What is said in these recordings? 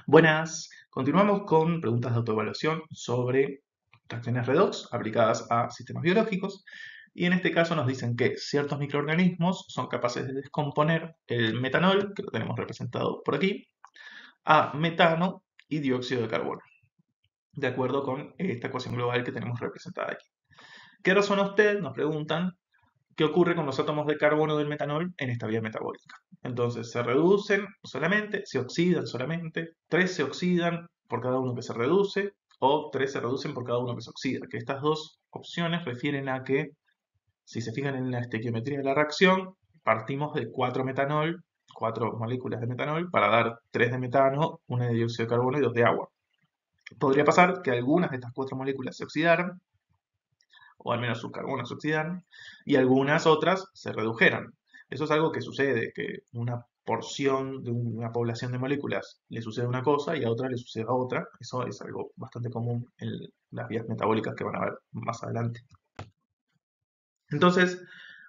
Buenas, continuamos con preguntas de autoevaluación sobre reacciones redox aplicadas a sistemas biológicos y en este caso nos dicen que ciertos microorganismos son capaces de descomponer el metanol, que lo tenemos representado por aquí, a metano y dióxido de carbono, de acuerdo con esta ecuación global que tenemos representada aquí. ¿Qué razona usted? Nos preguntan. ¿Qué ocurre con los átomos de carbono del metanol en esta vía metabólica? Entonces, se reducen solamente, se oxidan solamente, 3 se oxidan por cada uno que se reduce, o 3 se reducen por cada uno que se oxida, que estas dos opciones refieren a que, si se fijan en la estequiometría de la reacción, partimos de 4 metanol, 4 moléculas de metanol, para dar 3 de metano, 1 de dióxido de carbono y 2 de agua. Podría pasar que algunas de estas 4 moléculas se oxidaran, o al menos sus carbonos se oxidaran, y algunas otras se redujeran. Eso es algo que sucede, que una porción de una población de moléculas le sucede una cosa y a otra le sucede otra. Eso es algo bastante común en las vías metabólicas que van a ver más adelante. Entonces,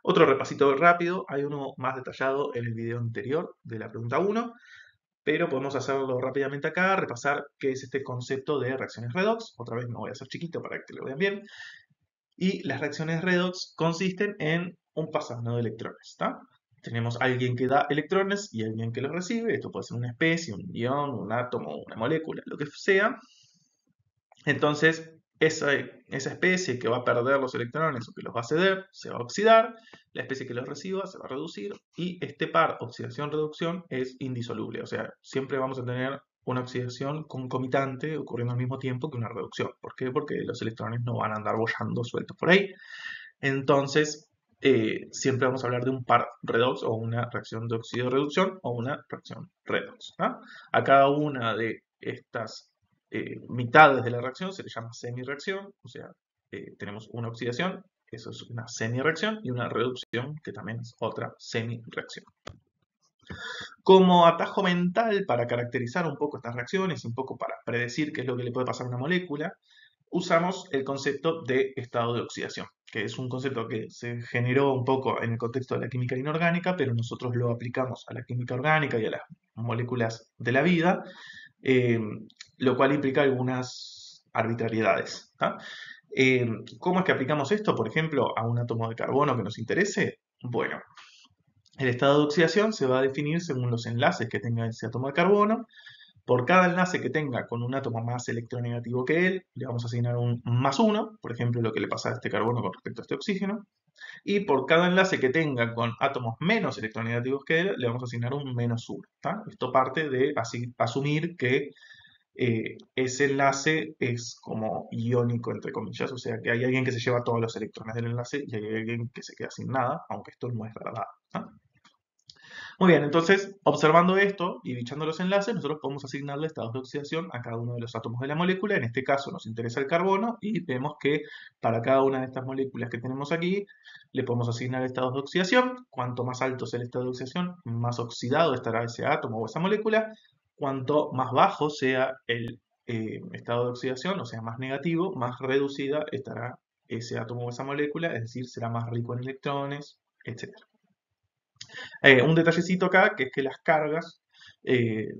otro repasito rápido, hay uno más detallado en el video anterior de la pregunta 1, pero podemos hacerlo rápidamente acá, repasar qué es este concepto de reacciones redox. Otra vez me voy a hacer chiquito para que lo vean bien. Y las reacciones redox consisten en un pasado de electrones, ¿está? Tenemos alguien que da electrones y alguien que los recibe. Esto puede ser una especie, un ion, un átomo, una molécula, lo que sea. Entonces, esa especie que va a perder los electrones o que los va a ceder, se va a oxidar. La especie que los reciba se va a reducir. Y este par oxidación-reducción es indisoluble. O sea, siempre vamos a tener una oxidación concomitante ocurriendo al mismo tiempo que una reducción. ¿Por qué? Porque los electrones no van a andar bollando sueltos por ahí. Entonces, siempre vamos a hablar de un par redox o una reacción de oxido-reducción o una reacción redox, ¿no? A cada una de estas mitades de la reacción se le llama semi-reacción, o sea, tenemos una oxidación, eso es una semi-reacción, y una reducción, que también es otra semi-reacción. Como atajo mental para caracterizar un poco estas reacciones y un poco para predecir qué es lo que le puede pasar a una molécula, usamos el concepto de estado de oxidación, que es un concepto que se generó un poco en el contexto de la química inorgánica, pero nosotros lo aplicamos a la química orgánica y a las moléculas de la vida, eh, lo cual implica algunas arbitrariedades. ¿Tá? ¿Cómo es que aplicamos esto, por ejemplo, a un átomo de carbono que nos interese? Bueno, el estado de oxidación se va a definir según los enlaces que tenga ese átomo de carbono. Por cada enlace que tenga con un átomo más electronegativo que él, le vamos a asignar un +1, por ejemplo, lo que le pasa a este carbono con respecto a este oxígeno. Y por cada enlace que tenga con átomos menos electronegativos que él, le vamos a asignar un -1. ¿Tá? Esto parte de asumir que ese enlace es como iónico, entre comillas, o sea que hay alguien que se lleva todos los electrones del enlace y hay alguien que se queda sin nada, aunque esto no es verdad. ¿Tá? Muy bien, entonces, observando esto y bichando los enlaces, nosotros podemos asignarle estados de oxidación a cada uno de los átomos de la molécula. En este caso nos interesa el carbono y vemos que para cada una de estas moléculas que tenemos aquí, le podemos asignar estados de oxidación. Cuanto más alto sea el estado de oxidación, más oxidado estará ese átomo o esa molécula. Cuanto más bajo sea el estado de oxidación, o sea, más negativo, más reducida estará ese átomo o esa molécula, es decir, será más rico en electrones, etc. Un detallecito acá, que es que las cargas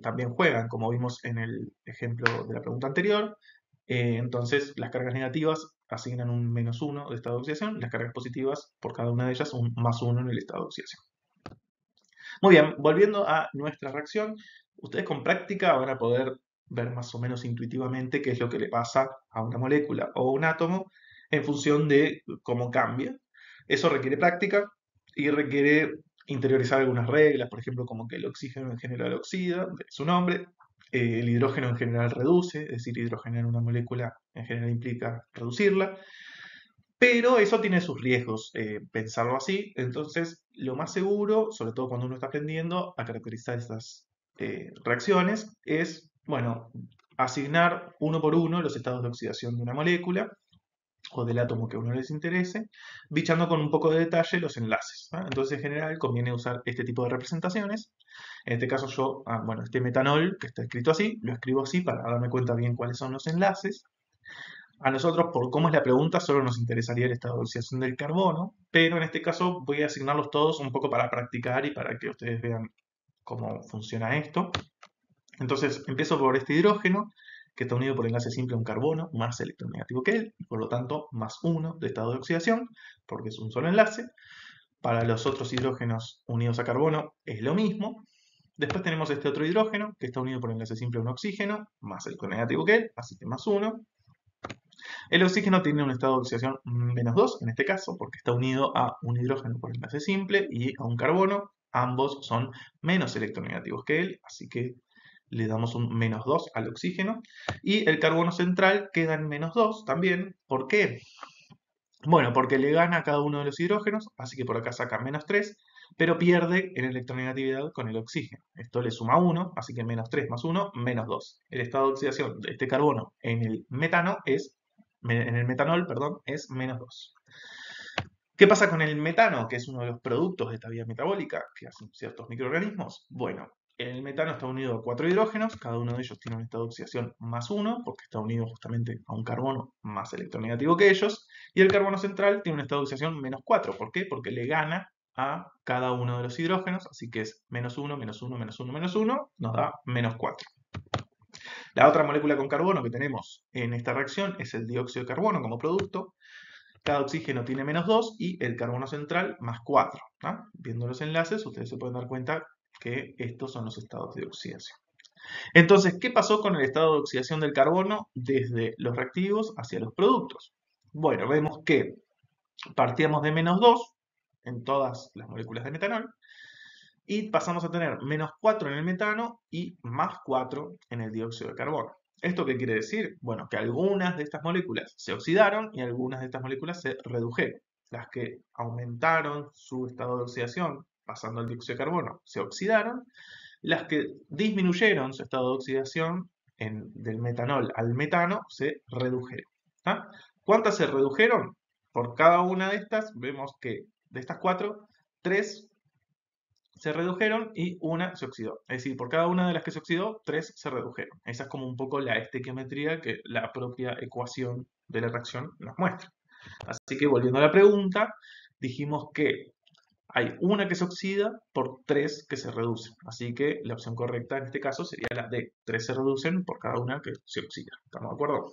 también juegan, como vimos en el ejemplo de la pregunta anterior. Entonces, las cargas negativas asignan un -1 de estado de oxidación, y las cargas positivas, por cada una de ellas, un +1 en el estado de oxidación. Muy bien, volviendo a nuestra reacción, ustedes con práctica van a poder ver más o menos intuitivamente qué es lo que le pasa a una molécula o un átomo en función de cómo cambia. Eso requiere práctica y requiere interiorizar algunas reglas, por ejemplo, como que el oxígeno en general oxida, de su nombre, el hidrógeno en general reduce, es decir, hidrogenar una molécula en general implica reducirla, pero eso tiene sus riesgos, pensarlo así. Entonces, lo más seguro, sobre todo cuando uno está aprendiendo a caracterizar estas reacciones, es, bueno, asignar uno por uno los estados de oxidación de una molécula o del átomo que a uno les interese, bichando con un poco de detalle los enlaces. ¿No? Entonces, en general, conviene usar este tipo de representaciones. En este caso, yo, bueno, este metanol, que está escrito así, lo escribo así para darme cuenta bien cuáles son los enlaces. A nosotros, por cómo es la pregunta, solo nos interesaría el estado de oxidación del carbono, pero en este caso voy a asignarlos todos un poco para practicar y para que ustedes vean cómo funciona esto. Entonces, empiezo por este hidrógeno, que está unido por enlace simple a un carbono más electronegativo que él, y por lo tanto más 1 de estado de oxidación, porque es un solo enlace. Para los otros hidrógenos unidos a carbono es lo mismo. Después tenemos este otro hidrógeno, que está unido por enlace simple a un oxígeno, más electronegativo que él, así que más 1. El oxígeno tiene un estado de oxidación menos 2, en este caso, porque está unido a un hidrógeno por enlace simple y a un carbono. Ambos son menos electronegativos que él, así que le damos un menos 2 al oxígeno. Y el carbono central queda en menos 2 también. ¿Por qué? Bueno, porque le gana a cada uno de los hidrógenos, así que por acá saca menos 3, pero pierde en electronegatividad con el oxígeno. Esto le suma 1, así que menos 3 más 1, menos 2. El estado de oxidación de este carbono en el metanol, perdón, es menos 2. ¿Qué pasa con el metano, que es uno de los productos de esta vía metabólica que hacen ciertos microorganismos? Bueno, el metano está unido a 4 hidrógenos, cada uno de ellos tiene un estado de oxidación más 1, porque está unido justamente a un carbono más electronegativo que ellos, y el carbono central tiene un estado de oxidación menos 4. ¿Por qué? Porque le gana a cada uno de los hidrógenos, así que es menos 1, menos 1, menos 1, menos 1, nos da menos 4. La otra molécula con carbono que tenemos en esta reacción es el dióxido de carbono como producto. Cada oxígeno tiene menos 2 y el carbono central más 4. ¿No? Viendo los enlaces, ustedes se pueden dar cuenta que estos son los estados de oxidación. Entonces, ¿qué pasó con el estado de oxidación del carbono desde los reactivos hacia los productos? Bueno, vemos que partíamos de menos 2 en todas las moléculas de metanol y pasamos a tener menos 4 en el metano y más 4 en el dióxido de carbono. ¿Esto qué quiere decir? Bueno, que algunas de estas moléculas se oxidaron y algunas de estas moléculas se redujeron. Las que aumentaron su estado de oxidación pasando al dióxido de carbono se oxidaron. Las que disminuyeron su estado de oxidación del metanol al metano se redujeron. ¿Ah? ¿Cuántas se redujeron? Por cada una de estas vemos que de estas 4, 3 se redujeron y una se oxidó. Es decir, por cada una de las que se oxidó, 3 se redujeron. Esa es como un poco la estequiometría que la propia ecuación de la reacción nos muestra. Así que volviendo a la pregunta, dijimos que hay una que se oxida por 3 que se reducen. Así que la opción correcta en este caso sería la D. 3 se reducen por cada una que se oxida. ¿Estamos de acuerdo?